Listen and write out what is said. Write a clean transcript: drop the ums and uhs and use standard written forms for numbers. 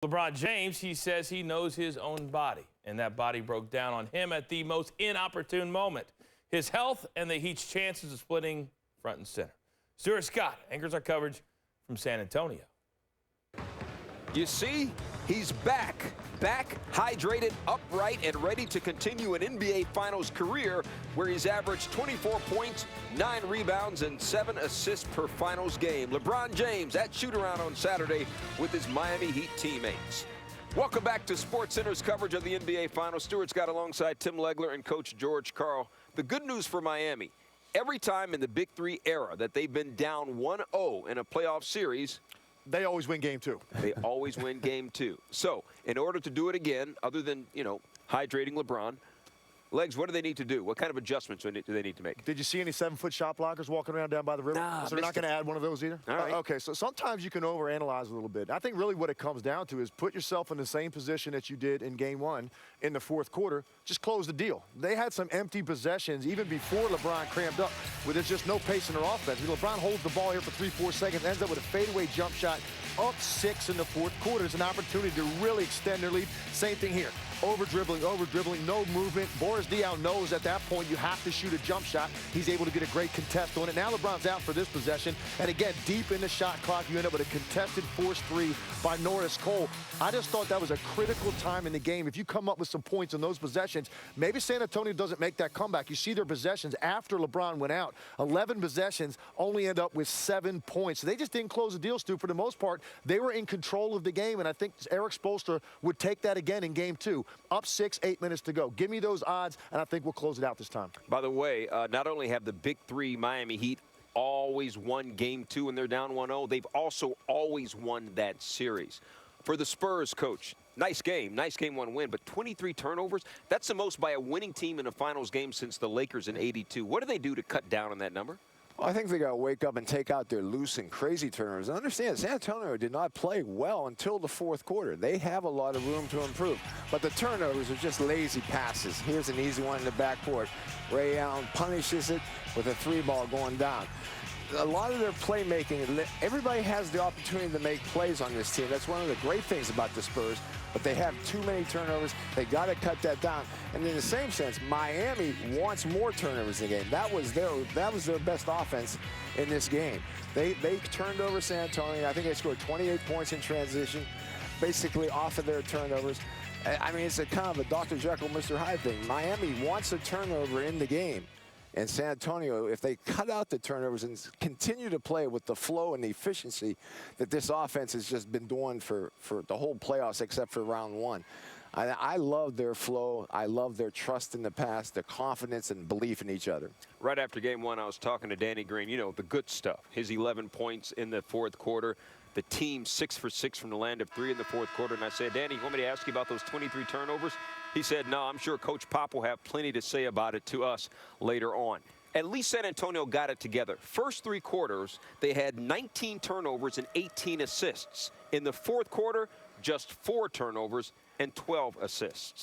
LeBron James, he says he knows his own body, and that body broke down on him at the most inopportune moment. His health and the Heat's chances of splitting front and center. Stuart Scott anchors our coverage from San Antonio. You see, he's back, hydrated, upright, and ready to continue an NBA Finals career where he's averaged 24 points, 9 rebounds, and 7 assists per Finals game. LeBron James at shoot-around on Saturday with his Miami Heat teammates. Welcome back to SportsCenter's coverage of the NBA Finals. Stuart Scott alongside Tim Legler and Coach George Karl. The good news for Miami, every time in the Big Three era that they've been down 1-0 in a playoff series, they always win game two. They always win game two. So, in order to do it again, other than, hydrating LeBron, Legs, what do they need to do? What kind of adjustments do they need to make? Did you see any 7-foot shot blockers walking around down by the river? Nah, so they're not going to add one of those either? All right. Okay, so sometimes you can overanalyze a little bit. I think really what it comes down to is put yourself in the same position that you did in game one in the fourth quarter. Just close the deal. They had some empty possessions even before LeBron cramped up where there's just no pace in their offense. LeBron holds the ball here for 3-4 seconds, ends up with a fadeaway jump shot, up 6 in the fourth quarter. It's an opportunity to really extend their lead. Same thing here. Over-dribbling, no movement. Boris Diaw knows at that point you have to shoot a jump shot. He's able to get a great contest on it. Now LeBron's out for this possession. And again, deep in the shot clock, you end up with a contested forced three by Norris Cole. I just thought that was a critical time in the game. If you come up with some points in those possessions, maybe San Antonio doesn't make that comeback. You see their possessions after LeBron went out. 11 possessions, only end up with 7 points. So they just didn't close the deal, Stu. For the most part, they were in control of the game, and I think Eric Spoelstra would take that again in game two. Up 6, 8 minutes to go. Give me those odds, and I think we'll close it out this time. By the way, not only have the Big Three Miami Heat always won game two when they're down 1-0, they've also always won that series. For the Spurs, coach, nice game 1 win, but 23 turnovers, that's the most by a winning team in a finals game since the Lakers in '82. What do they do to cut down on that number? Well, I think they got to wake up and take out their loose and crazy turnovers. And understand, San Antonio did not play well until the fourth quarter. They have a lot of room to improve. But the turnovers are just lazy passes. Here's an easy one in the backcourt. Ray Allen punishes it with a 3-ball going down. A lot of their playmaking, everybody has the opportunity to make plays on this team. That's one of the great things about the Spurs. But they have too many turnovers. They got to cut that down. And in the same sense, Miami wants more turnovers in the game. That was their best offense in this game. They turned over San Antonio. I think they scored 28 points in transition, basically off of their turnovers. I mean, it's a kind of a Dr. Jekyll, Mr. Hyde thing. Miami wants a turnover in the game. And San Antonio, if they cut out the turnovers and continue to play with the flow and the efficiency that this offense has just been doing for the whole playoffs except for round one. I love their flow. I love their trust in the pass, their confidence and belief in each other. Right after game one, I was talking to Danny Green, the good stuff. His 11 points in the fourth quarter. The team 6 for 6 from the land of 3 in the fourth quarter. And I said, Danny, you want me to ask you about those 23 turnovers? He said, no, I'm sure Coach Pop will have plenty to say about it to us later on. At least San Antonio got it together. First 3 quarters, they had 19 turnovers and 18 assists. In the fourth quarter, just 4 turnovers and 12 assists.